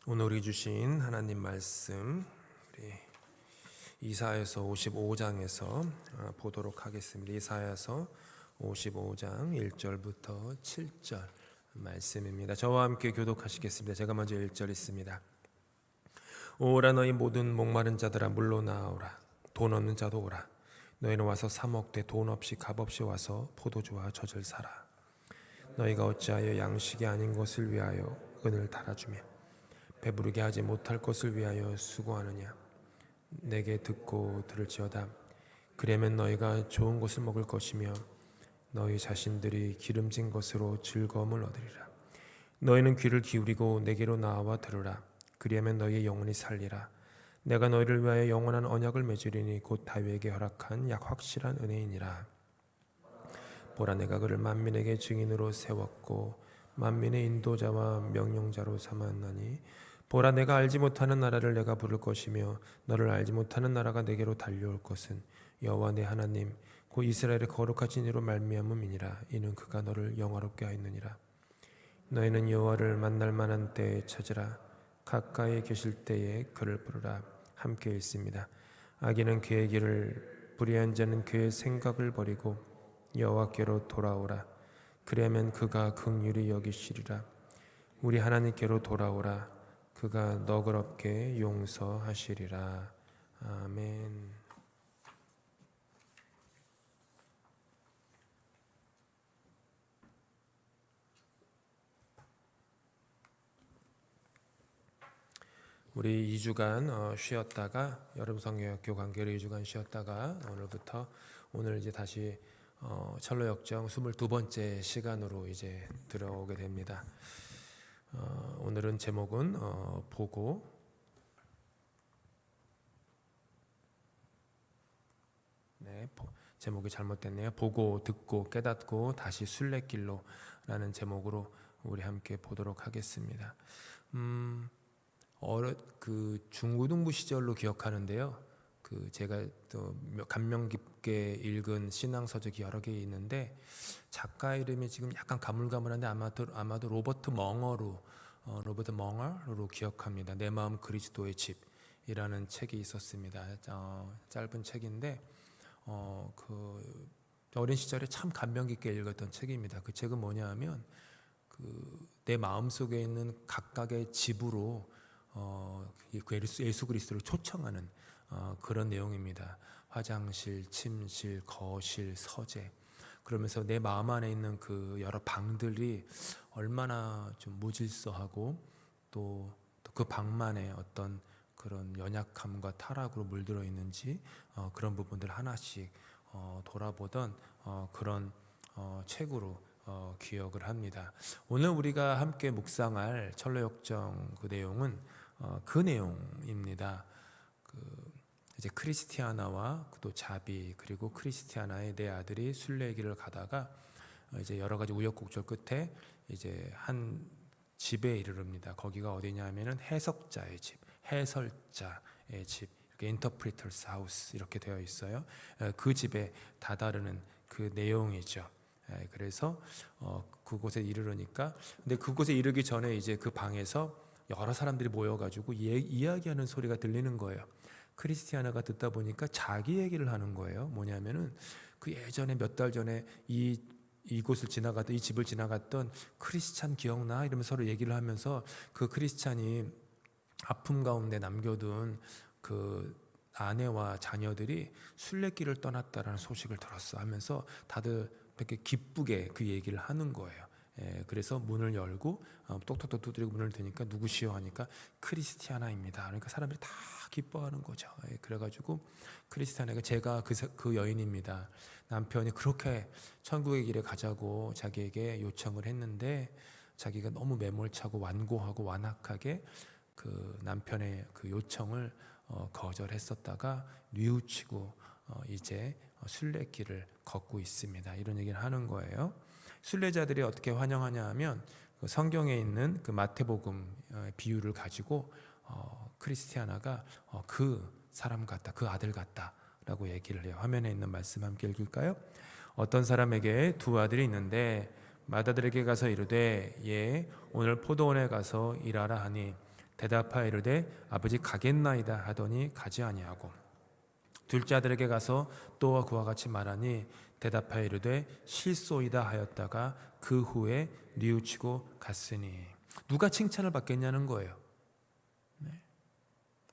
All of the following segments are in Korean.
오늘 우리 주신 하나님 말씀 우리 이사야서 55장에서 보도록 하겠습니다. 이사야서 55장 1절부터 7절 말씀입니다. 저와 함께 교독하시겠습니다. 제가 먼저 1절 있습니다. 오라 너희 모든 목마른 자들아 물로 나오라. 돈 없는 자도 오라. 너희는 와서 사 먹되 돈 없이 값 없이 와서 포도주와 젖을 사라. 너희가 어찌하여 양식이 아닌 것을 위하여 은을 달아주며 배부르게 하지 못할 것을 위하여 수고하느냐. 내게 듣고 들을지어다. 그러면 너희가 좋은 것을 먹을 것이며 너희 자신들이 기름진 것으로 즐거움을 얻으리라. 너희는 귀를 기울이고 내게로 나와 들으라. 그리하면 너희의 영혼이 살리라. 내가 너희를 위하여 영원한 언약을 맺으리니 곧 다윗에게 허락한 약 확실한 은혜이니라. 보라, 내가 그를 만민에게 증인으로 세웠고 만민의 인도자와 명령자로 삼았나니 보라, 내가 알지 못하는 나라를 내가 부를 것이며 너를 알지 못하는 나라가 내게로 달려올 것은 여호와 내 하나님 곧 이스라엘의 거룩하신 이로 말미암음이니라. 이는 그가 너를 영화롭게 하였느니라. 너희는 여호와를 만날 만한 때에 찾으라. 가까이 계실 때에 그를 부르라. 함께 있습니다. 악인은 그의 길을, 불의한 자는 그의 생각을 버리고 여호와께로 돌아오라. 그러면 그가 긍휼히 여기시리라. 우리 하나님께로 돌아오라. 그가 너그럽게 용서하시리라. 아멘. 우리 2주간 쉬었다가 여름 성경학교 관계로 2주간 쉬었다가 오늘 이제 다시 철로 역정 22번째 시간으로 이제 들어오게 됩니다. 오늘은 제목은 보고 제목이 잘못됐네요. 보고 듣고 깨닫고 다시 순례길로라는 제목으로 우리 함께 보도록 하겠습니다. 그 중고등부 시절로 기억하는데요. 그 제가 또 감명 깊게 읽은 신앙서적이 여러 개 있는데 작가 이름이 지금 약간 가물가물한데 아마도 로버트 멍어로 기억합니다. 내 마음 그리스도의 집이라는 책이 있었습니다. 짧은 책인데 그 어린 시절에 참 감명 깊게 읽었던 책입니다. 그 책은 뭐냐하면 내 마음 속에 있는 각각의 집으로 예수 그리스도를 초청하는 그런 내용입니다. 화장실, 침실, 거실, 서재. 그러면서 내 마음 안에 있는 그 여러 방들이 얼마나 좀 무질서하고 또 그 방만에 어떤 그런 연약함과 타락으로 물들어 있는지 그런 부분들 하나씩 돌아보던 그런 책으로 기억을 합니다. 오늘 우리가 함께 묵상할 철로역정 그 내용은 그 내용입니다. 이제 크리스티아나와 또 자비 그리고 크리스티아나의 네 아들이 순례길을 가다가 이제 여러 가지 우여곡절 끝에 이제 한 집에 이르릅니다. 거기가 어디냐면은 해석자의 집, 해설자의 집, 이렇게 인터프리터스 하우스 이렇게 되어 있어요. 그 집에 다다르는 그 내용이죠. 그래서 그곳에 이르르니까 근데 그곳에 이르기 전에 이제 그 방에서 여러 사람들이 모여가지고 이야기하는 소리가 들리는 거예요. 크리스티아나가 듣다 보니까 자기 얘기를 하는 거예요. 뭐냐면은 그 예전에 몇 달 전에 이곳을 지나갔던 이 집을 지나갔던 크리스찬 기억나? 이러면서 서로 얘기를 하면서 그 크리스찬이 아픔 가운데 남겨둔 그 아내와 자녀들이 순례길을 떠났다라는 소식을 들었어 하면서 다들 이렇게 기쁘게 그 얘기를 하는 거예요. 그래서 문을 열고 똑똑똑 두드리고 문을 드니까 누구시오 하니까 크리스티아나입니다. 그러니까 사람들이 다 기뻐하는 거죠. 그래가지고 크리스티아나가 제가 그 여인입니다. 남편이 그렇게 천국의 길에 가자고 자기에게 요청을 했는데 자기가 너무 매몰차고 완고하고 완악하게 그 남편의 그 요청을 거절했었다가 뉘우치고 이제 순례길을 걷고 있습니다. 이런 얘기를 하는 거예요. 순례자들이 어떻게 환영하냐 하면 성경에 있는 그 마태복음 비유를 가지고 크리스티아나가 그 사람 같다, 그 아들 같다라고 얘기를 해요. 화면에 있는 말씀 함께 읽을까요? 어떤 사람에게 두 아들이 있는데 맏아들에게 가서 이르되 오늘 포도원에 가서 일하라 하니 대답하여 이르되 아버지 가겠나이다 하더니 가지 아니하고 둘째 아들에게 가서 또한 그와 같이 말하니 대답하여 이르되 실소이다 하였다가 그 후에 뉘우치고 갔으니. 누가 칭찬을 받겠냐는 거예요.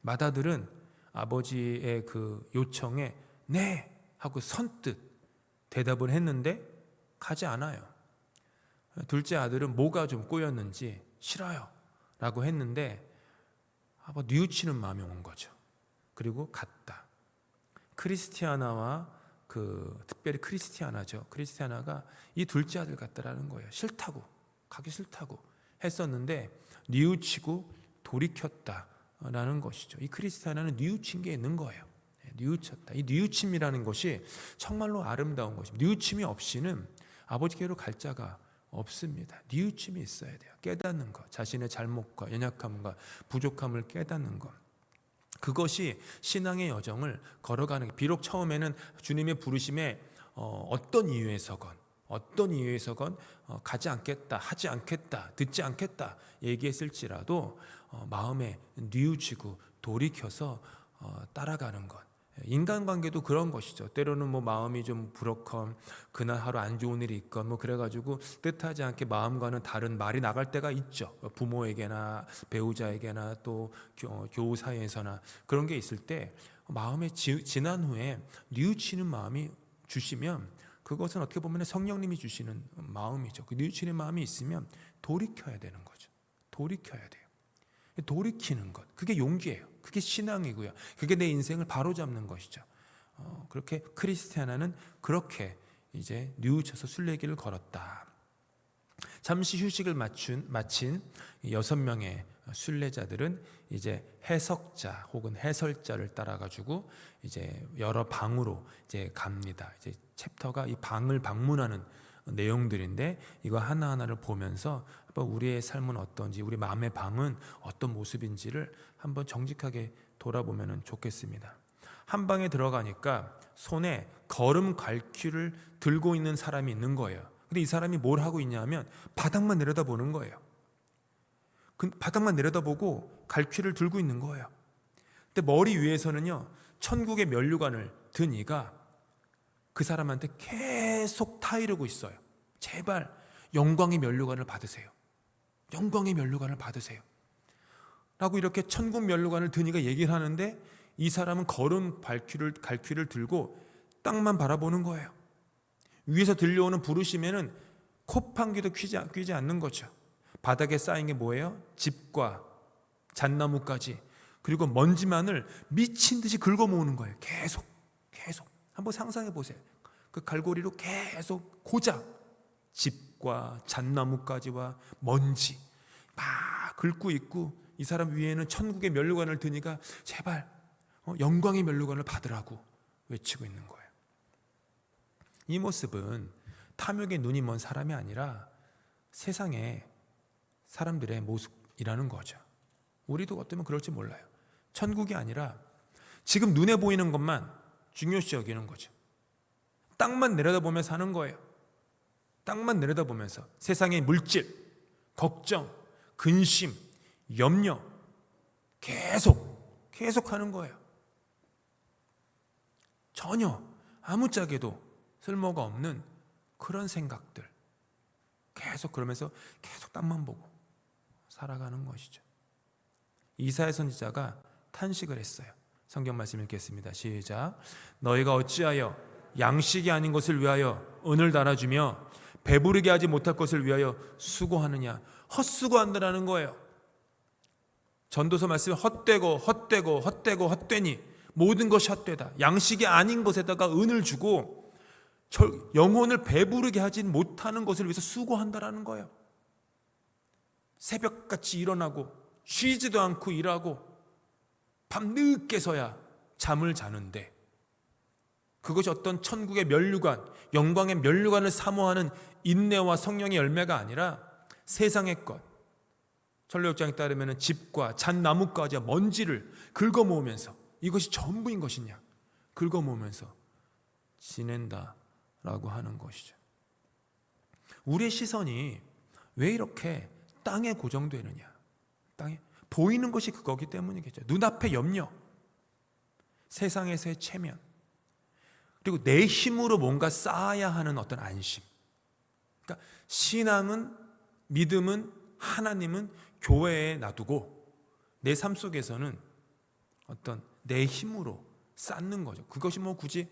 맏아들은 아버지의 그 요청에 네 하고 선뜻 대답을 했는데 가지 않아요. 둘째 아들은 뭐가 좀 꼬였는지 싫어요 라고 했는데 뉘우치는 마음이 온 거죠. 그리고 갔다. 크리스티아나와 특별히 크리스티아나죠. 크리스티아나가 이 둘째 아들 같다라는 거예요. 싫다고, 가기 싫다고 했었는데 뉘우치고 돌이켰다라는 것이죠. 이 크리스티아나는 뉘우친 게 있는 거예요. 뉘우쳤다. 이 뉘우침이라는 것이 정말로 아름다운 것입니다. 뉘우침이 없이는 아버지께로 갈 자가 없습니다. 뉘우침이 있어야 돼요. 깨닫는 것, 자신의 잘못과 연약함과 부족함을 깨닫는 것. 그것이 신앙의 여정을 걸어가는 게, 비록 처음에는 주님의 부르심에 어떤 이유에서건 가지 않겠다, 하지 않겠다, 듣지 않겠다 얘기했을지라도 마음에 뉘우치고 돌이켜서 따라가는 것. 인간관계도 그런 것이죠. 때로는 마음이 좀 부럭컴, 그날 하루 안 좋은 일이 있건 그래가지고 뜻하지 않게 마음과는 다른 말이 나갈 때가 있죠. 부모에게나 배우자에게나 또 교우 사이에서나 그런 게 있을 때 마음에 지난 후에 뉘우치는 마음이 주시면 그것은 어떻게 보면 성령님이 주시는 마음이죠. 그 뉘우치는 마음이 있으면 돌이켜야 되는 거죠. 돌이켜야 돼요. 돌이키는 것, 그게 용기예요. 그게 신앙이고요. 그게 내 인생을 바로잡는 것이죠. 그렇게 크리스티아나는 그렇게 이제 뉘우쳐서 순례길을 걸었다. 잠시 휴식을 마친 6명의 순례자들은 이제 해석자 혹은 해설자를 따라가지고 이제 여러 방으로 이제 갑니다. 이제 챕터가 이 방을 방문하는 내용들인데 이거 하나하나를 보면서 우리의 삶은 어떤지, 우리 마음의 방은 어떤 모습인지를 한번 정직하게 돌아보면 좋겠습니다. 한 방에 들어가니까 손에 걸음 갈퀴를 들고 있는 사람이 있는 거예요. 근데 이 사람이 뭘 하고 있냐면 바닥만 내려다보는 거예요. 바닥만 내려다보고 갈퀴를 들고 있는 거예요. 근데 머리 위에서는요, 천국의 면류관을 든 이가 그 사람한테 계속 타이르고 있어요. 제발 영광의 면류관을 받으세요. 영광의 면류관을 받으세요. 라고 이렇게 천국 면류관을 든 이가 얘기를 하는데 이 사람은 걸음 갈퀴를 들고 땅만 바라보는 거예요. 위에서 들려오는 부르심에는 콧방귀도 뀌지 않는 거죠. 바닥에 쌓인 게 뭐예요? 집과 잣나무까지, 그리고 먼지만을 미친 듯이 긁어 모으는 거예요. 계속 한번 상상해 보세요. 그 갈고리로 계속 고작 집과 잣나무까지와 먼지 막 긁고 있고, 이 사람 위에는 천국의 면류관을 드니까 제발 영광의 면류관을 받으라고 외치고 있는 거예요. 이 모습은 탐욕의 눈이 먼 사람이 아니라 세상의 사람들의 모습이라는 거죠. 우리도 어쩌면 그럴지 몰라요. 천국이 아니라 지금 눈에 보이는 것만 중요시 여기는 거죠. 땅만 내려다보면서 사는 거예요. 땅만 내려다보면서 세상의 물질, 걱정, 근심, 염려 계속 하는 거예요. 전혀 아무짝에도 쓸모가 없는 그런 생각들, 계속 그러면서 계속 땅만 보고 살아가는 것이죠. 이사야 선지자가 탄식을 했어요. 성경 말씀 읽겠습니다. 시작. 너희가 어찌하여 양식이 아닌 것을 위하여 은을 달아주며 배부르게 하지 못할 것을 위하여 수고하느냐. 헛수고한다라는 거예요. 전도서 말씀에 헛되니 모든 것이 헛되다. 양식이 아닌 것에다가 은을 주고 영혼을 배부르게 하지 못하는 것을 위해서 수고한다라는 거예요. 새벽같이 일어나고 쉬지도 않고 일하고 밤늦게서야 잠을 자는데, 그것이 어떤 천국의 면류관, 영광의 면류관을 사모하는 인내와 성령의 열매가 아니라 세상의 것, 설교역장에 따르면 집과 잣나무까지 먼지를 긁어모으면서 이것이 전부인 것이냐 긁어모으면서 지낸다라고 하는 것이죠. 우리의 시선이 왜 이렇게 땅에 고정되느냐, 땅에 보이는 것이 그거기 때문이겠죠. 눈앞의 염려, 세상에서의 체면, 그리고 내 힘으로 뭔가 쌓아야 하는 어떤 안심. 그러니까 신앙은, 믿음은, 하나님은 교회에 놔두고 내 삶 속에서는 어떤 내 힘으로 쌓는 거죠. 그것이 뭐 굳이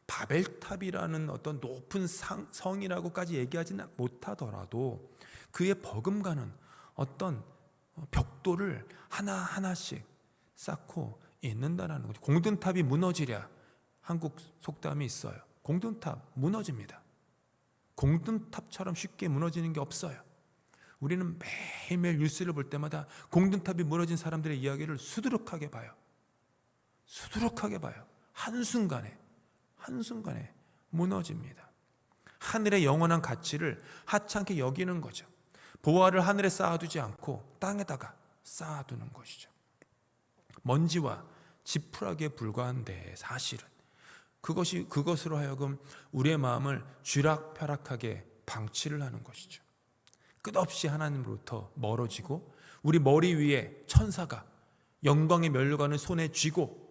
바벨탑이라는 어떤 높은 성이라고까지 얘기하지는 못하더라도 그의 버금가는 어떤 벽돌을 하나하나씩 쌓고 있는다라는 거죠. 공든탑이 무너지랴, 한국 속담이 있어요. 공든탑 무너집니다. 공든탑처럼 쉽게 무너지는 게 없어요. 우리는 매일매일 뉴스를 볼 때마다 공든탑이 무너진 사람들의 이야기를 수두룩하게 봐요. 수두룩하게 봐요. 한순간에 무너집니다. 하늘의 영원한 가치를 하찮게 여기는 거죠. 보화를 하늘에 쌓아두지 않고 땅에다가 쌓아두는 것이죠. 먼지와 지푸라기에 불과한데 사실은 그것으로 하여금 우리의 마음을 쥐락펴락하게 방치를 하는 것이죠. 끝없이 하나님으로부터 멀어지고 우리 머리 위에 천사가 영광의 면류관을 손에 쥐고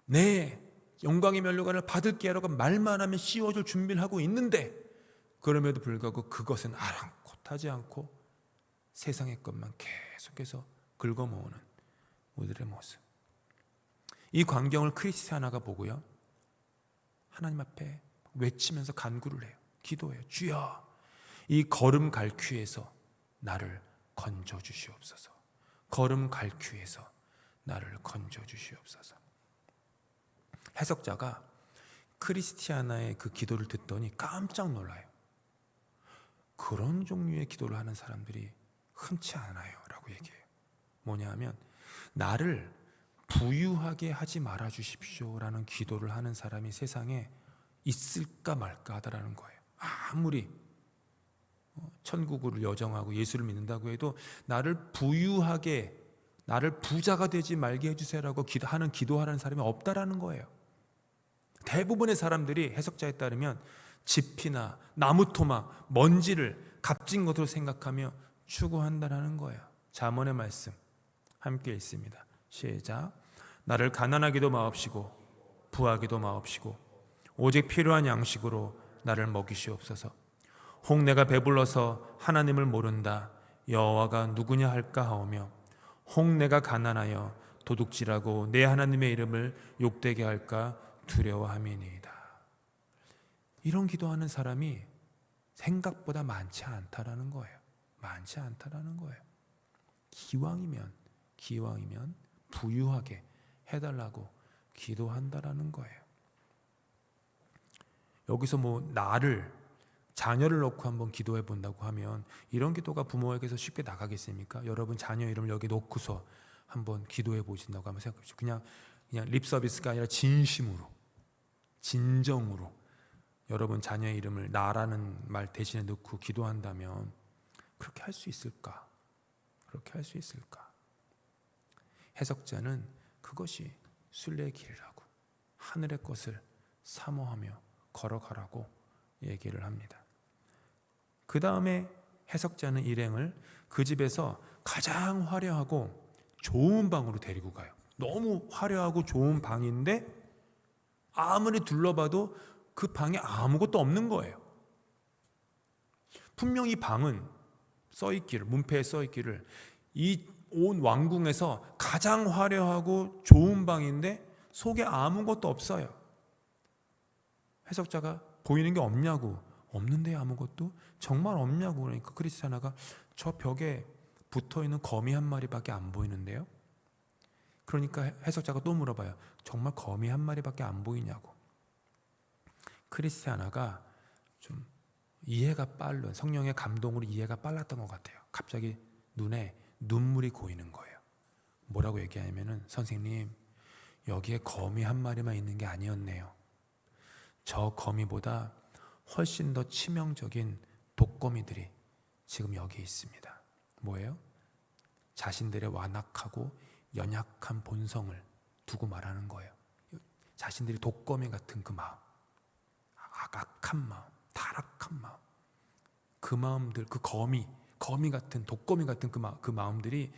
내 영광의 면류관을 받을게 라고 말만 하면 씌워줄 준비를 하고 있는데 그럼에도 불구하고 그것은 아랑곳하지 않고 세상의 것만 계속해서 긁어모으는 우리들의 모습. 이 광경을 크리스티아나가 보고요, 하나님 앞에 외치면서 간구를 해요. 기도해요. 주여, 이 걸음 갈퀴에서 나를 건져 주시옵소서. 걸음 갈퀴에서 나를 건져 주시옵소서. 해석자가 크리스티아나의 그 기도를 듣더니 깜짝 놀라요. 그런 종류의 기도를 하는 사람들이 흔치 않아요 라고 얘기해요. 뭐냐 하면 나를 부유하게 하지 말아 주십시오 라는 기도를 하는 사람이 세상에 있을까 말까 하다라는 거예요. 아무리 천국을 여정하고 예수를 믿는다고 해도 나를 부유하게, 나를 부자가 되지 말게 해주세요라고 기도하는 사람이 없다라는 거예요. 대부분의 사람들이 해석자에 따르면 집이나 나무 토막, 먼지를 값진 것으로 생각하며 추구한다라는 거예요. 잠언의 말씀 함께 읽습니다. 시작. 나를 가난하게도 마옵시고 부하게도 마옵시고 오직 필요한 양식으로 나를 먹이시옵소서. 혹 내가 배불러서 하나님을 모른다 여호와가 누구냐 할까 하오며 혹 내가 가난하여 도둑질하고 내 하나님의 이름을 욕되게 할까 두려워함이니이다. 이런 기도하는 사람이 생각보다 많지 않다라는 거예요. 많지 않다라는 거예요. 기왕이면 부유하게 해달라고 기도한다라는 거예요. 여기서 자녀를 놓고 한번 기도해 본다고 하면 이런 기도가 부모에게서 쉽게 나가겠습니까? 여러분 자녀 이름을 여기 놓고서 한번 기도해 보신다고 한번 생각해 보시죠. 그냥 립 서비스가 아니라 진심으로, 진정으로 여러분 자녀의 이름을 나라는 말 대신에 넣고 기도한다면 그렇게 할 수 있을까? 그렇게 할 수 있을까? 해석자는 그것이 순례의 길이라고, 하늘의 것을 사모하며 걸어가라고 얘기를 합니다. 그 다음에 해석자는 일행을 그 집에서 가장 화려하고 좋은 방으로 데리고 가요. 너무 화려하고 좋은 방인데 아무리 둘러봐도 그 방에 아무것도 없는 거예요. 분명히 방은 써있기를, 문패에 써있기를 이 온 왕궁에서 가장 화려하고 좋은 방인데 속에 아무것도 없어요. 해석자가 보이는 게 없냐고, 없는데 아무것도? 정말 없냐고. 그러니까 크리스티아나가 저 벽에 붙어있는 거미 한 마리밖에 안 보이는데요. 그러니까 해석자가 또 물어봐요. 정말 거미 한 마리밖에 안 보이냐고. 크리스티아나가 좀 이해가 빠른, 성령의 감동으로 이해가 빨랐던 것 같아요. 갑자기 눈에 눈물이 고이는 거예요. 뭐라고 얘기하냐면은, 선생님, 여기에 거미 한 마리만 있는 게 아니었네요. 저 거미보다 훨씬 더 치명적인 독거미들이 지금 여기 있습니다. 뭐예요? 자신들의 완악하고 연약한 본성을 두고 말하는 거예요. 자신들이 독거미 같은 그 마음, 악한 마음, 타락한 마음, 그 마음들, 그 거미 같은, 독거미 같은 그 마음들이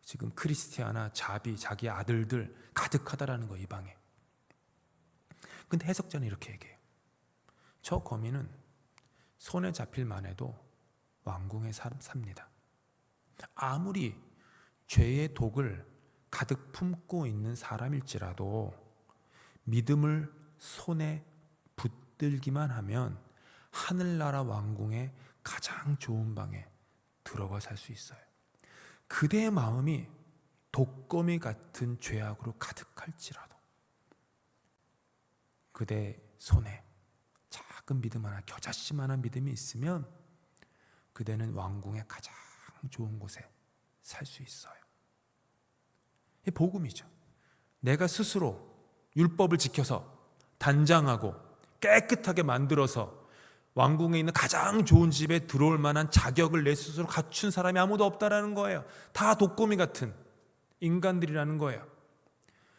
지금 크리스티아나, 자비, 자기 아들들 가득하다라는 거, 이 방에. 근데 해석자는 이렇게 얘기해요. 저 거미는 손에 잡힐만 해도 왕궁에 삽니다. 아무리 죄의 독을 가득 품고 있는 사람일지라도 믿음을 손에 붙들기만 하면 하늘나라 왕궁의 가장 좋은 방에 들어가 살 수 있어요. 그대의 마음이 독거미 같은 죄악으로 가득할지라도 그대 손에 작은 믿음 하나, 겨자씨만한 믿음이 있으면 그대는 왕궁의 가장 좋은 곳에 살 수 있어요. 이 복음이죠. 내가 스스로 율법을 지켜서 단장하고 깨끗하게 만들어서 왕궁에 있는 가장 좋은 집에 들어올 만한 자격을 내 스스로 갖춘 사람이 아무도 없다라는 거예요. 다 독거미 같은 인간들이라는 거예요.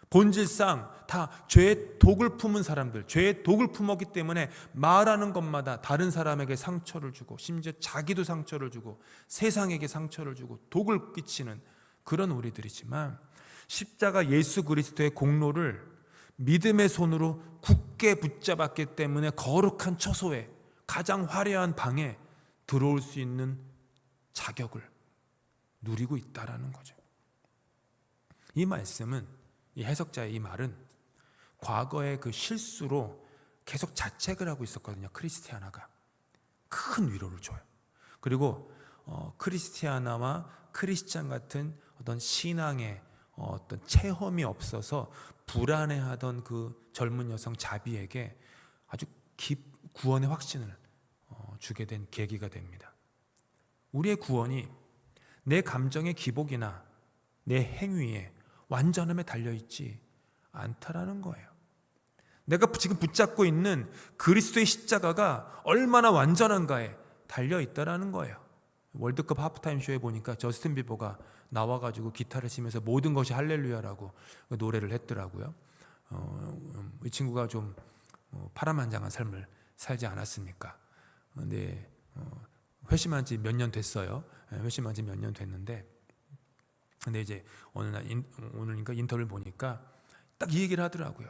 본질상 다 죄의 독을 품은 사람들, 죄의 독을 품었기 때문에 말하는 것마다 다른 사람에게 상처를 주고, 심지어 자기도 상처를 주고, 세상에게 상처를 주고 독을 끼치는 그런 우리들이지만, 십자가 예수 그리스도의 공로를 믿음의 손으로 굳게 붙잡았기 때문에 거룩한 처소에, 가장 화려한 방에 들어올 수 있는 자격을 누리고 있다라는 거죠. 이 말씀은, 이 해석자의 이 말은 과거의 그 실수로 계속 자책을 하고 있었거든요. 크리스티아나가 큰 위로를 줘요. 그리고 크리스티아나와 크리스찬 같은 어떤 신앙의 어떤 체험이 없어서 불안해하던 그 젊은 여성 자비에게 아주 구원의 확신을 주게 된 계기가 됩니다. 우리의 구원이 내 감정의 기복이나 내 행위에 완전함에 달려있지 않다라는 거예요. 내가 지금 붙잡고 있는 그리스도의 십자가가 얼마나 완전한가에 달려있다라는 거예요. 월드컵 하프타임 쇼에 보니까 저스틴 비버가 나와가지고 기타를 치면서 모든 것이 할렐루야라고 노래를 했더라고요. 이 친구가 좀 파란만장한 삶을 살지 않았습니까? 근데 회심한 지 몇 년 됐어요. 회심한 지 몇 년 됐는데, 근데 이제 어느 날 오늘인가 인터뷰를 보니까 딱 이 얘기를 하더라고요.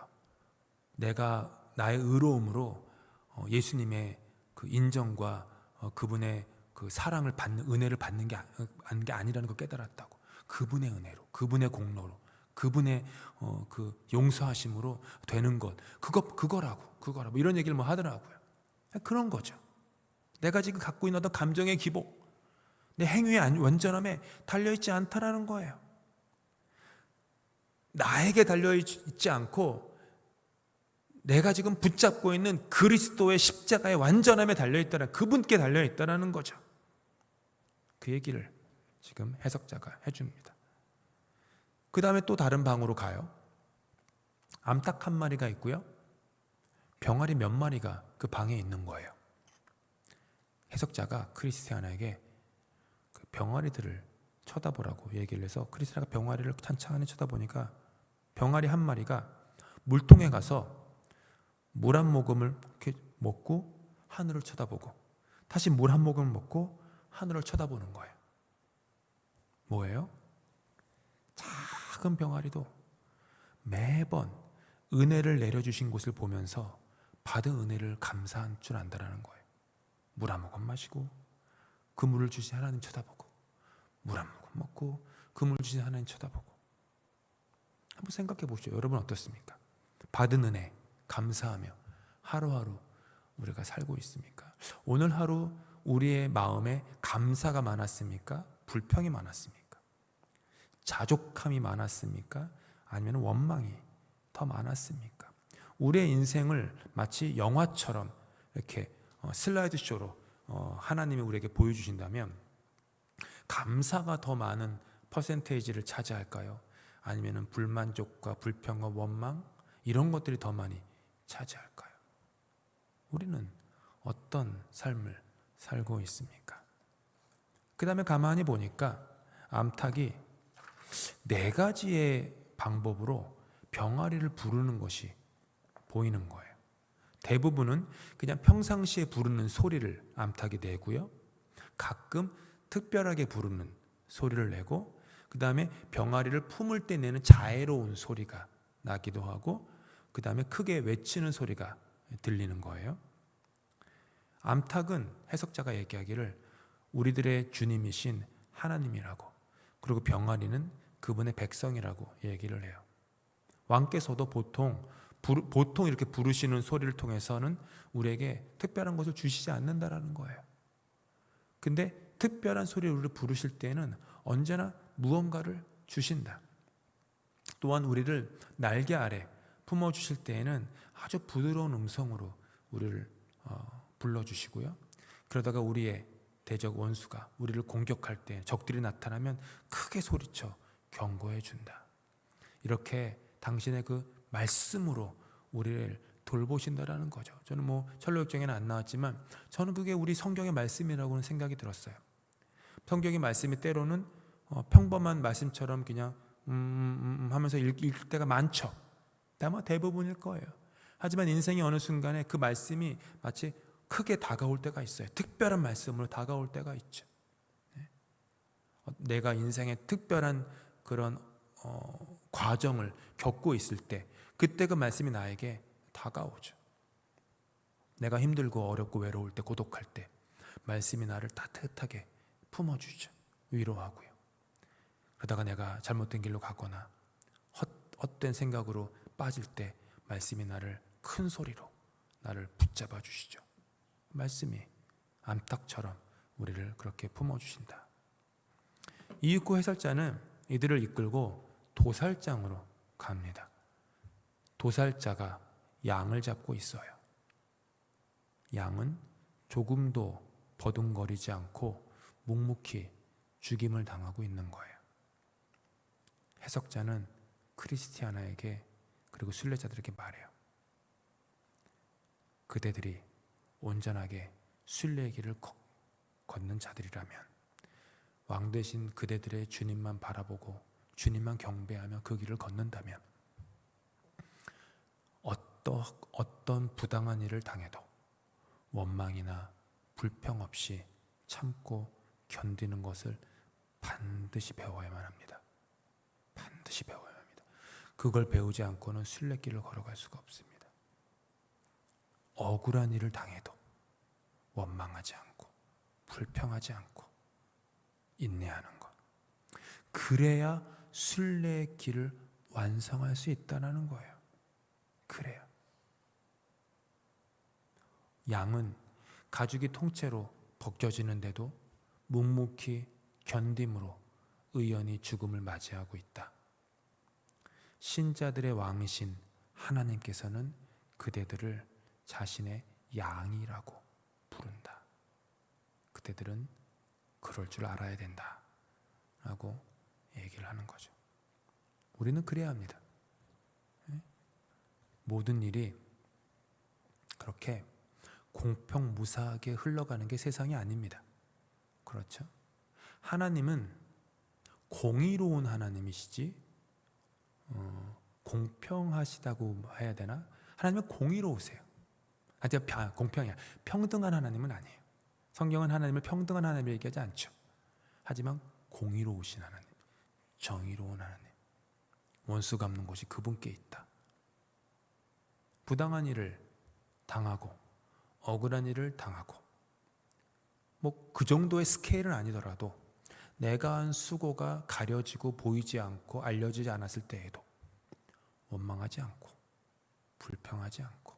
내가 나의 의로움으로 예수님의 그 인정과 그분의 그 사랑을 받는, 은혜를 받는 게 아니라는 걸 깨달았다고. 그분의 은혜로, 그분의 공로로, 그분의 그 용서하심으로 되는 것, 그거라고 뭐 이런 얘기를 뭐 하더라고요. 그런 거죠. 내가 지금 갖고 있는 어떤 감정의 기복, 내 행위의 완전함에 달려있지 않다라는 거예요. 나에게 달려있지 않고 내가 지금 붙잡고 있는 그리스도의 십자가의 완전함에 달려있다는, 그분께 달려있다는 거죠. 그 얘기를 지금 해석자가 해줍니다. 그 다음에 또 다른 방으로 가요. 암탉 한 마리가 있고요, 병아리 몇 마리가 그 방에 있는 거예요. 해석자가 크리스티아나에게 그 병아리들을 쳐다보라고 얘기를 해서 크리스티아나가 병아리를 찬찬히 쳐다보니까 병아리 한 마리가 물통에 가서 물 한 모금을 이렇게 먹고 하늘을 쳐다보고 다시 물 한 모금을 먹고 하늘을 쳐다보는 거예요. 뭐예요? 작은 병아리도 매번 은혜를 내려주신 곳을 보면서 받은 은혜를 감사한 줄 안다라는 거예요. 물 한 모금 마시고 그 물을 주신 하나님 쳐다보고, 물 한 모금 먹고 그 물을 주신 하나님 쳐다보고. 한번 생각해 보시죠. 여러분 어떻습니까? 받은 은혜 감사하며 하루하루 우리가 살고 있습니까? 오늘 하루 우리의 마음에 감사가 많았습니까? 불평이 많았습니까? 자족함이 많았습니까? 아니면 원망이 더 많았습니까? 우리의 인생을 마치 영화처럼 이렇게 슬라이드 쇼로 하나님이 우리에게 보여주신다면 감사가 더 많은 퍼센테이지를 차지할까요? 아니면 불만족과 불평과 원망 이런 것들이 더 많이 차지할까요? 우리는 어떤 삶을 살고 있습니까? 그 다음에 가만히 보니까 암탉이 4가지의 방법으로 병아리를 부르는 것이 보이는 거예요. 대부분은 그냥 평상시에 부르는 소리를 암탉이 내고요, 가끔 특별하게 부르는 소리를 내고, 그 다음에 병아리를 품을 때 내는 자애로운 소리가 나기도 하고, 그 다음에 크게 외치는 소리가 들리는 거예요. 암탉은 해석자가 얘기하기를 우리들의 주님이신 하나님이라고, 그리고 병아리는 그분의 백성이라고 얘기를 해요. 왕께서도 보통 이렇게 부르시는 소리를 통해서는 우리에게 특별한 것을 주시지 않는다라는 거예요. 근데 특별한 소리를 우리를 부르실 때는 언제나 무언가를 주신다. 또한 우리를 날개 아래 품어주실 때에는 아주 부드러운 음성으로 우리를 불러주시고요. 그러다가 우리의 대적 원수가 우리를 공격할 때, 적들이 나타나면 크게 소리쳐 경고해 준다. 이렇게 당신의 그 말씀으로 우리를 돌보신다라는 거죠. 저는 철로역정에는 안 나왔지만 저는 그게 우리 성경의 말씀이라고는 생각이 들었어요. 성경의 말씀이 때로는 평범한 말씀처럼 그냥 하면서 읽을 때가 많죠. 아마 대부분일 거예요. 하지만 인생의 어느 순간에 그 말씀이 마치 크게 다가올 때가 있어요. 특별한 말씀으로 다가올 때가 있죠. 내가 인생의 특별한 그런 과정을 겪고 있을 때, 그때 그 말씀이 나에게 다가오죠. 내가 힘들고 어렵고 외로울 때, 고독할 때 말씀이 나를 따뜻하게 품어주죠. 위로하고요. 그러다가 내가 잘못된 길로 가거나 헛된 생각으로 빠질 때 말씀이 나를 큰 소리로 나를 붙잡아 주시죠. 말씀이 암탉처럼 우리를 그렇게 품어주신다. 이윽고 해설자는 이들을 이끌고 도살장으로 갑니다. 도살자가 양을 잡고 있어요. 양은 조금도 버둥거리지 않고 묵묵히 죽임을 당하고 있는 거예요. 해석자는 크리스티아나에게, 그리고 순례자들에게 말해요. 그대들이 온전하게 순례의 길을 걷는 자들이라면, 왕 되신 그대들의 주님만 바라보고 주님만 경배하며 그 길을 걷는다면, 어떤 부당한 일을 당해도 원망이나 불평 없이 참고 견디는 것을 반드시 배워야만 합니다. 반드시 배워야 합니다. 그걸 배우지 않고는 순례길을 걸어갈 수가 없습니다. 억울한 일을 당해도 원망하지 않고 불평하지 않고 인내하는 것, 그래야 순례의 길을 완성할 수 있다는 거예요. 그래요. 양은 가죽이 통째로 벗겨지는데도 묵묵히 견딤으로 의연히 죽음을 맞이하고 있다. 신자들의 왕이신 하나님께서는 그대들을 자신의 양이라고 부른다. 그대들은 그럴 줄 알아야 된다 라고 얘기를 하는 거죠. 우리는 그래야 합니다. 모든 일이 그렇게 공평무사하게 흘러가는 게 세상이 아닙니다. 그렇죠? 하나님은 공의로운 하나님이시지, 공평하시다고 해야 되나? 하나님은 공의로우세요. 공평이야. 평등한 하나님은 아니에요. 성경은 하나님을 평등한 하나님을 얘기하지 않죠. 하지만 공의로우신 하나님, 정의로운 하나님, 원수 갚는 곳이 그분께 있다. 부당한 일을 당하고 억울한 일을 당하고 그 정도의 스케일은 아니더라도 내가 한 수고가 가려지고 보이지 않고 알려지지 않았을 때에도 원망하지 않고 불평하지 않고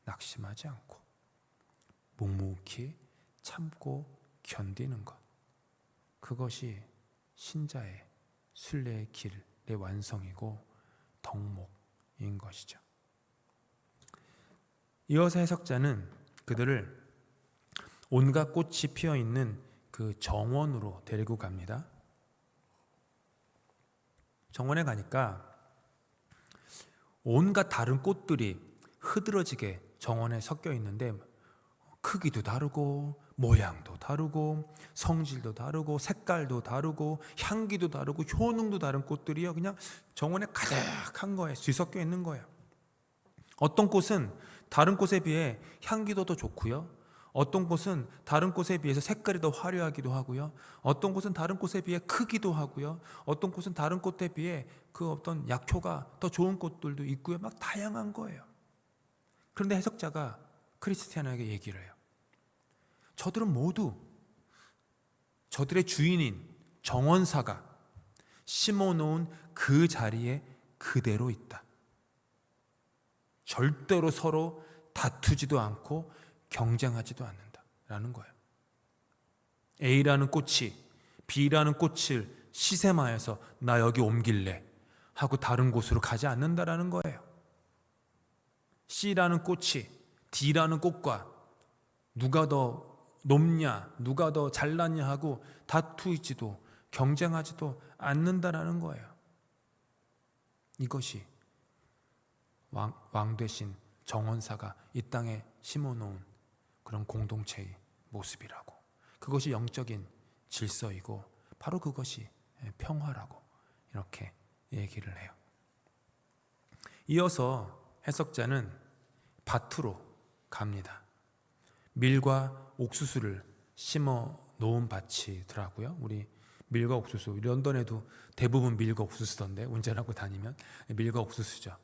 낙심하지 않고 묵묵히 참고 견디는 것, 그것이 신자의 순례의 길의 완성이고 덕목인 것이죠. 이어서 해석자는 그들을 온갖 꽃이 피어있는 그 정원으로 데리고 갑니다. 정원에 가니까 온갖 다른 꽃들이 흐드러지게 정원에 섞여 있는데, 크기도 다르고 모양도 다르고 성질도 다르고 색깔도 다르고 향기도 다르고 효능도 다른 꽃들이요, 그냥 정원에 가득한 거예요. 뒤섞여 있는 거예요. 어떤 꽃은 다른 꽃에 비해 향기도 더 좋고요, 어떤 곳은 다른 곳에 비해서 색깔이 더 화려하기도 하고요. 어떤 곳은 다른 곳에 비해 크기도 하고요. 어떤 곳은 다른 곳에 비해 그 어떤 약효가 더 좋은 곳들도 있고요. 막 다양한 거예요. 그런데 해석자가 크리스티아나에게 얘기를 해요. 저들은 모두 저들의 주인인 정원사가 심어놓은 그 자리에 그대로 있다. 절대로 서로 다투지도 않고 경쟁하지도 않는다라는 거예요. A라는 꽃이 B라는 꽃을 시샘하여서 나 여기 옮길래 하고 다른 곳으로 가지 않는다라는 거예요. C라는 꽃이 D라는 꽃과 누가 더 높냐, 누가 더 잘났냐 하고 다투지도 경쟁하지도 않는다라는 거예요. 이것이 왕 되신 정원사가 이 땅에 심어놓은 그런 공동체의 모습이라고. 그것이 영적인 질서이고 바로 그것이 평화라고 이렇게 얘기를 해요. 이어서 해석자는 밭으로 갑니다. 밀과 옥수수를 심어 놓은 밭이더라고요. 우리 밀과 옥수수, 런던에도 대부분 밀과 옥수수던데 운전하고 다니면 밀과 옥수수죠.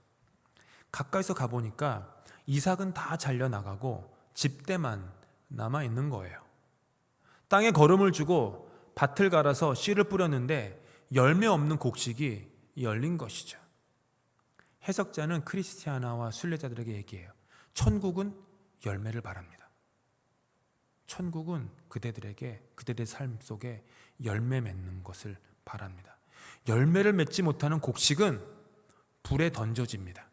가까이서 가보니까 이삭은 다 잘려나가고 집대만 남아있는 거예요. 땅에 거름을 주고 밭을 갈아서 씨를 뿌렸는데 열매 없는 곡식이 열린 것이죠. 해석자는 크리스티아나와 순례자들에게 얘기해요. 천국은 열매를 바랍니다. 천국은 그대들의 삶 속에 열매 맺는 것을 바랍니다. 열매를 맺지 못하는 곡식은 불에 던져집니다.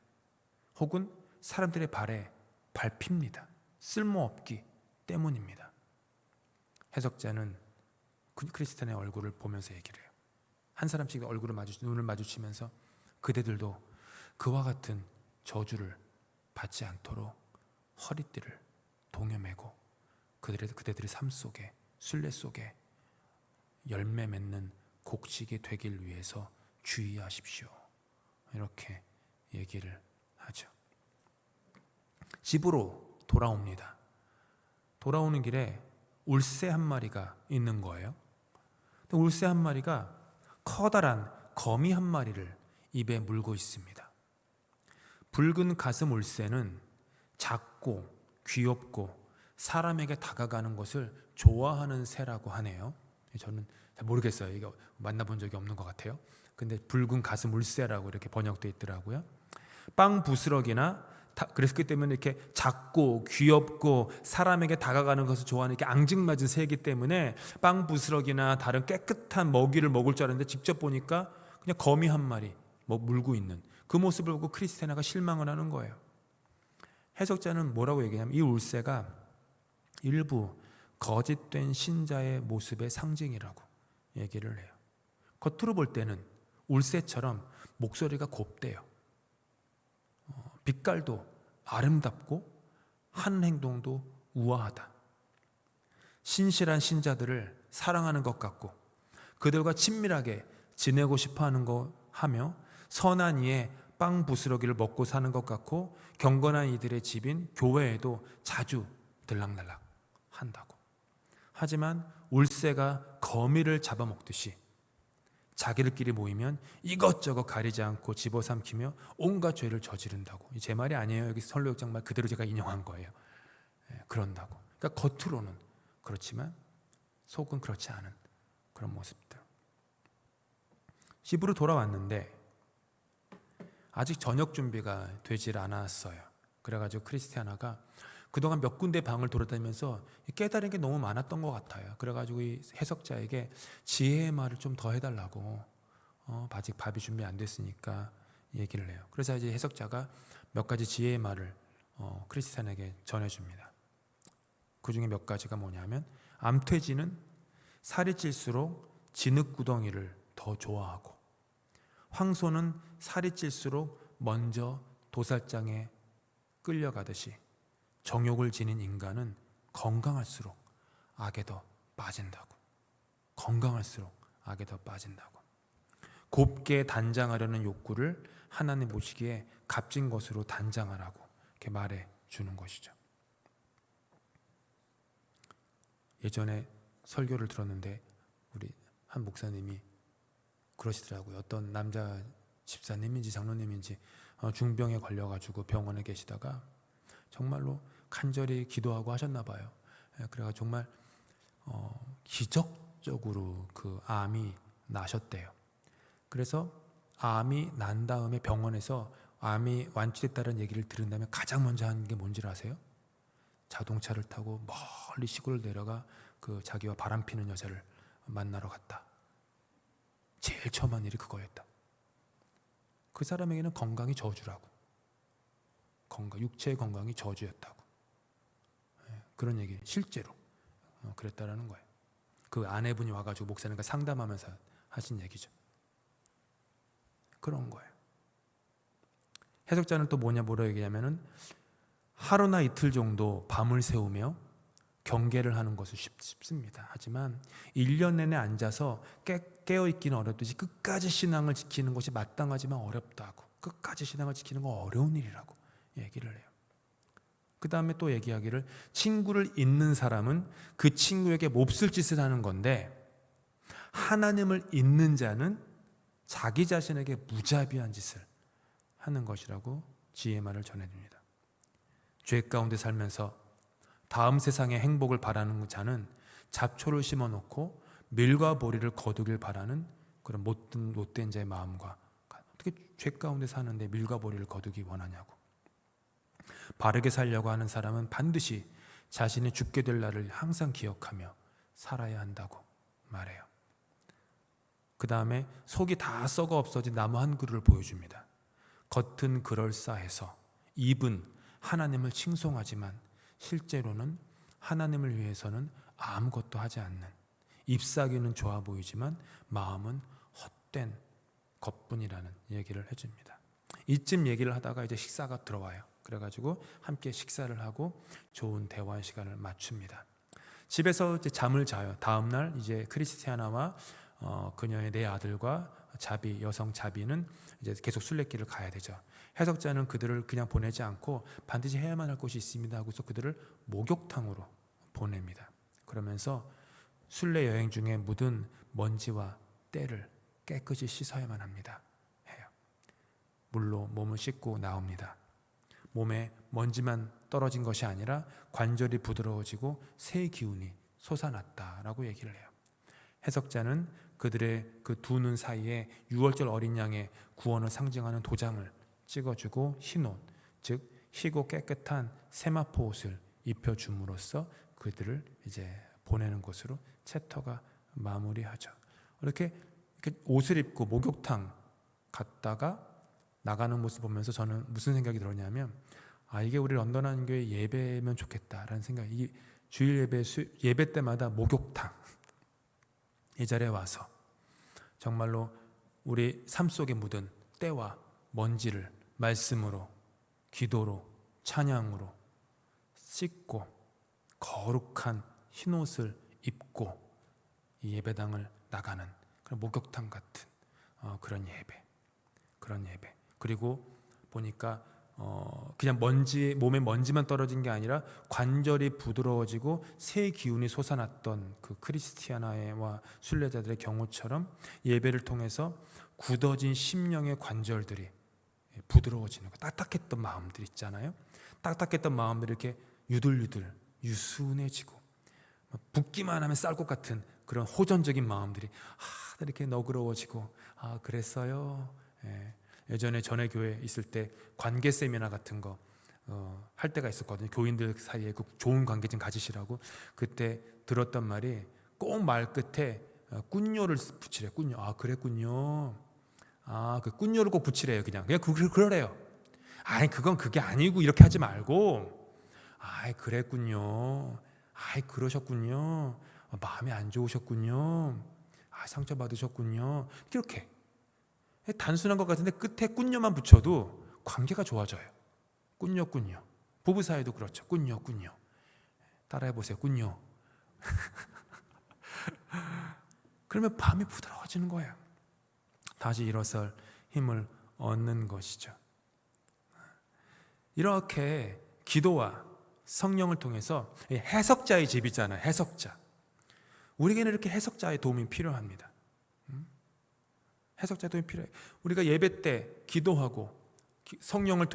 혹은 사람들의 발에 밟힙니다. 쓸모없기 때문입니다. 해석자는 크리스티안의 얼굴을 보면서 얘기를 해요. 한 사람씩 눈을 마주치면서 그대들도 그와 같은 저주를 받지 않도록 허리띠를 동여매고 그대들의 삶 속에, 순례 속에 열매 맺는 곡식이 되길 위해서 주의하십시오. 이렇게 얘기를 하죠. 집으로 돌아옵니다. 돌아오는 길에 울새 한 마리가 있는 거예요. 울새 한 마리가 커다란 거미 한 마리를 입에 물고 있습니다. 붉은 가슴 울새는 작고 귀엽고 사람에게 다가가는 것을 좋아하는 새라고 하네요. 저는 잘 모르겠어요. 이거 만나본 적이 없는 것 같아요. 근데 붉은 가슴 울새라고 이렇게 번역되어 있더라고요. 빵 부스러기나 그랬기 때문에 이렇게 작고 귀엽고 사람에게 다가가는 것을 좋아하는 이렇게 앙증맞은 새이기 때문에 빵 부스러기나 다른 깨끗한 먹이를 먹을 줄 알았는데 직접 보니까 그냥 거미 한 마리 물고 있는 그 모습을 보고 크리스티아나가 실망을 하는 거예요. 해석자는 뭐라고 얘기하냐면 이 울새가 일부 거짓된 신자의 모습의 상징이라고 얘기를 해요. 겉으로 볼 때는 울새처럼 목소리가 곱대요. 빛깔도 아름답고 하는 행동도 우아하다. 신실한 신자들을 사랑하는 것 같고 그들과 친밀하게 지내고 싶어하는 거 하며 선한 이의 빵 부스러기를 먹고 사는 것 같고 경건한 이들의 집인 교회에도 자주 들락날락 한다고. 하지만 울새가 거미를 잡아먹듯이 자기들끼리 모이면 이것저것 가리지 않고 집어삼키며 온갖 죄를 저지른다고. 제 말이 아니에요. 여기 설교역장 말 그대로 제가 인용한 거예요. 그런다고. 그러니까 겉으로는 그렇지만 속은 그렇지 않은 그런 모습들. 집으로 돌아왔는데 아직 저녁 준비가 되질 않았어요. 그래가지고 크리스티아나가 그동안 몇 군데 방을 돌아다니면서 깨달은 게 너무 많았던 것 같아요. 그래가지고 이 해석자에게 지혜의 말을 좀 더 해달라고 아직 밥이 준비 안 됐으니까 얘기를 해요. 그래서 이제 해석자가 몇 가지 지혜의 말을 크리스티안에게 전해줍니다. 그 중에 몇 가지가 뭐냐면 암퇴지는 살이 찔수록 진흙구덩이를 더 좋아하고 황소는 살이 찔수록 먼저 도살장에 끌려가듯이 정욕을 지닌 인간은 건강할수록 악에 더 빠진다고. 건강할수록 악에 더 빠진다고. 곱게 단장하려는 욕구를 하나님 보시기에 값진 것으로 단장하라고 이렇게 말해 주는 것이죠. 예전에 설교를 들었는데 우리 한 목사님이 그러시더라고요. 어떤 남자 집사님인지 장로님인지 중병에 걸려가지고 병원에 계시다가 정말로 간절히 기도하고 하셨나 봐요. 그래가 정말 기적적으로 그 암이 나셨대요. 그래서 암이 난 다음에 병원에서 암이 완치됐다는 얘기를 들은 다음에 가장 먼저 한 게 뭔지를 아세요? 자동차를 타고 멀리 시골을 내려가 그 자기와 바람 피는 여자를 만나러 갔다. 제일 처음 한 일이 그거였다. 그 사람에게는 건강이 저주라고. 육체의 건강이 저주였다고. 그런 얘기 실제로 그랬다라는 거예요. 그 아내분이 와가지고 목사님과 상담하면서 하신 얘기죠. 그런 거예요. 해석자는 또 뭐라 얘기하면은 하루나 이틀 정도 밤을 새우며 경계를 하는 것은 쉽습니다. 하지만 1년 내내 앉아서 깨어있기는 어렵듯이 끝까지 신앙을 지키는 것이 마땅하지만 어렵다고. 끝까지 신앙을 지키는 건 어려운 일이라고 얘기를 해요. 그 다음에 또 얘기하기를 친구를 잊는 사람은 그 친구에게 몹쓸 짓을 하는 건데 하나님을 잊는 자는 자기 자신에게 무자비한 짓을 하는 것이라고 지혜의 말을 전해줍니다. 죄 가운데 살면서 다음 세상의 행복을 바라는 자는 잡초를 심어놓고 밀과 보리를 거두길 바라는 그런 못된 자의 마음과 어떻게 죄 가운데 사는데 밀과 보리를 거두기 원하냐고. 바르게 살려고 하는 사람은 반드시 자신이 죽게 될 날을 항상 기억하며 살아야 한다고 말해요. 그 다음에 속이 다 썩어 없어진 나무 한 그루를 보여줍니다. 겉은 그럴싸해서 입은 하나님을 칭송하지만 실제로는 하나님을 위해서는 아무것도 하지 않는, 잎사귀는 좋아 보이지만 마음은 헛된 것뿐이라는 얘기를 해줍니다. 이쯤 얘기를 하다가 이제 식사가 들어와요. 그래가지고 함께 식사를 하고 좋은 대화 시간을 맞춥니다. 집에서 이제 잠을 자요. 다음 날 이제 크리스티아나와 그녀의 네 아들과 여성 자비는 이제 계속 순례길을 가야 되죠. 해석자는 그들을 그냥 보내지 않고 반드시 해야만 할 것이 있습니다 하고서 그들을 목욕탕으로 보냅니다. 그러면서 순례 여행 중에 묻은 먼지와 때를 깨끗이 씻어야만 합니다 해요. 물로 몸을 씻고 나옵니다. 몸에 먼지만 떨어진 것이 아니라 관절이 부드러워지고 새 기운이 솟아났다라고 얘기를 해요. 해석자는 그들의 그 두 눈 사이에 6월절 어린 양의 구원을 상징하는 도장을 찍어주고 흰 옷, 즉 희고 깨끗한 세마포 옷을 입혀줌으로써 그들을 이제 보내는 것으로 챕터가 마무리하죠. 이렇게 옷을 입고 목욕탕 갔다가 나가는 모습 보면서 저는 무슨 생각이 들었냐면 이게 우리 런던 한교회 예배면 좋겠다라는 생각이, 이 주일 예배 때마다 목욕탕 이 자리에 와서 정말로 우리 삶 속에 묻은 때와 먼지를 말씀으로, 기도로, 찬양으로 씻고 거룩한 흰옷을 입고 이 예배당을 나가는 그런 목욕탕 같은 그런 예배. 그리고 보니까 그냥 몸에 먼지만 떨어진 게 아니라 관절이 부드러워지고 새 기운이 솟아났던 그 크리스티아나와 순례자들의 경우처럼 예배를 통해서 굳어진 심령의 관절들이 부드러워지는 거. 딱딱했던 마음들 있잖아요. 딱딱했던 마음들이 이렇게 유들유들 유순해지고 붓기만 하면 쌀 것 같은 그런 호전적인 마음들이 이렇게 너그러워지고 그랬어요. 예전에 전에 교회 있을 때 관계 세미나 같은 거 할 때가 있었거든요. 교인들 사이에 그 좋은 관계 좀 가지시라고. 그때 들었던 말이 꼭 말 끝에 꾼뇨를 붙이래. 꾼뇨. 그랬군요. 그 꾼뇨를 꼭 붙이래요. 그냥 그러래요. 그건 그게 아니고 이렇게 하지 말고 그랬군요. 그러셨군요. 마음이 안 좋으셨군요. 상처 받으셨군요. 이렇게 단순한 것 같은데 끝에 꾼녀만 붙여도 관계가 좋아져요. 꾼녀. 부부 사이도 그렇죠. 꾼녀. 따라해보세요. 꾼녀. 그러면 밤이 부드러워지는 거예요. 다시 일어설 힘을 얻는 것이죠. 이렇게 기도와 성령을 통해서 해석자의 집이잖아요. 해석자. 우리에게는 이렇게 해석자의 도움이 필요합니다. 해석자의 도움이 필요해요. 우리가 예배 때 기도하고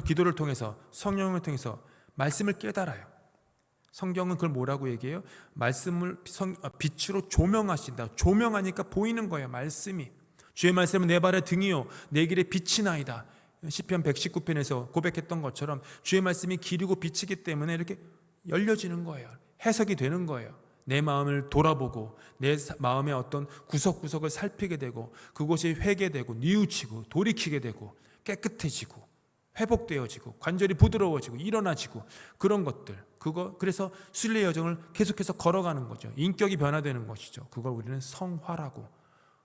기도를 통해서 성령을 통해서 말씀을 깨달아요. 성경은 그걸 뭐라고 얘기해요? 말씀을 빛으로 조명하신다. 조명하니까 보이는 거예요. 말씀이. 주의 말씀은 내 발의 등이요 내 길의 빛이나이다. 시편 119편에서 고백했던 것처럼 주의 말씀이 길이고 빛이기 때문에 이렇게 열려지는 거예요. 해석이 되는 거예요. 내 마음을 돌아보고 내 마음의 어떤 구석구석을 살피게 되고 그곳이 회개되고 뉘우치고 돌이키게 되고 깨끗해지고 회복되어지고 관절이 부드러워지고 일어나지고 그런 것들, 그래서 순례 여정을 계속해서 걸어가는 거죠. 인격이 변화되는 것이죠. 그걸 우리는 성화라고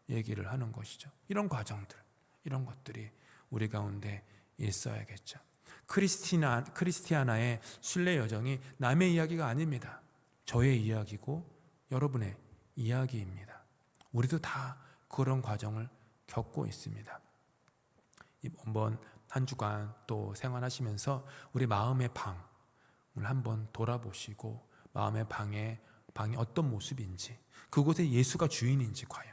얘기를 하는 것이죠. 이런 과정들, 이런 것들이 우리 가운데 있어야겠죠. 크리스티아나의 순례 여정이 남의 이야기가 아닙니다. 저의 이야기고 여러분의 이야기입니다. 우리도 다 그런 과정을 겪고 있습니다. 이번 한 주간 또 생활하시면서 우리 마음의 방을 한번 돌아보시고 마음의 방이 어떤 모습인지, 그곳에 예수가 주인인지, 과연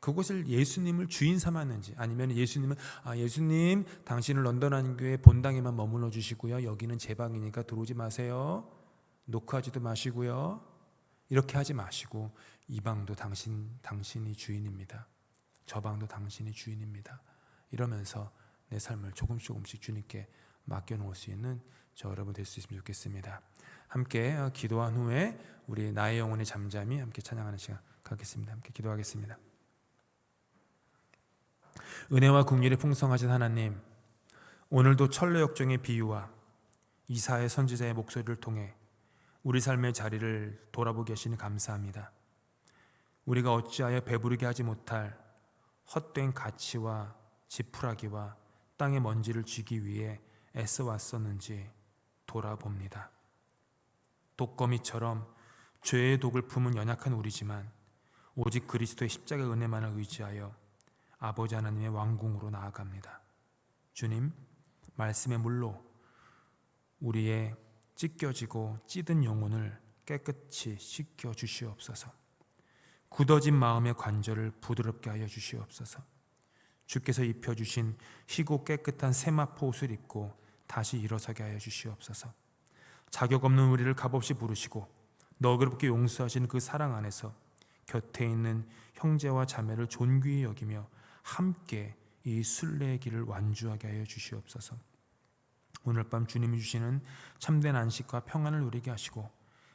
그곳을 예수님을 주인 삼았는지, 아니면 예수님은 예수님 당신을 런던 한교회 본당에만 머물러 주시고요, 여기는 제 방이니까 들어오지 마세요, 노크하지도 마시고요, 이렇게 하지 마시고 이 방도 당신이 주인입니다, 저 방도 당신이 주인입니다, 이러면서 내 삶을 조금씩 주님께 맡겨놓을 수 있는 저 여러분 될 수 있으면 좋겠습니다. 함께 기도한 후에 우리 나의 영혼의 잠잠이 함께 찬양하는 시간 갖겠습니다. 함께 기도하겠습니다. 은혜와 긍휼이 풍성하신 하나님, 오늘도 철로 역정의 비유와 이사야 선지자의 목소리를 통해 우리 삶의 자리를 돌아보게 하시니 감사합니다. 우리가 어찌하여 배부르게 하지 못할 헛된 가치와 지푸라기와 땅의 먼지를 쥐기 위해 애써 왔었는지 돌아봅니다. 독거미처럼 죄의 독을 품은 연약한 우리지만 오직 그리스도의 십자가 은혜만을 의지하여 아버지 하나님의 왕궁으로 나아갑니다. 주님, 말씀의 물로 우리의 찢겨지고 찌든 영혼을 깨끗이 씻겨 주시옵소서. 굳어진 마음의 관절을 부드럽게 하여 주시옵소서. 주께서 입혀주신 희고 깨끗한 세마포 옷을 입고 다시 일어서게 하여 주시옵소서. 자격 없는 우리를 값없이 부르시고 너그럽게 용서하신 그 사랑 안에서 곁에 있는 형제와 자매를 존귀히 여기며 함께 이 순례의 길을 완주하게 하여 주시옵소서. 오늘 밤 주님이 주시는 참된 안식과 평안을 누리게 하시고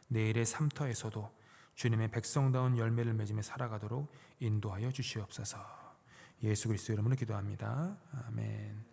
내일의 삶터에서도 주님의 백성다운 열매를 맺으며 살아가도록 인도하여 주시옵소서. 예수 그리스도 이름으로 기도합니다. 아멘.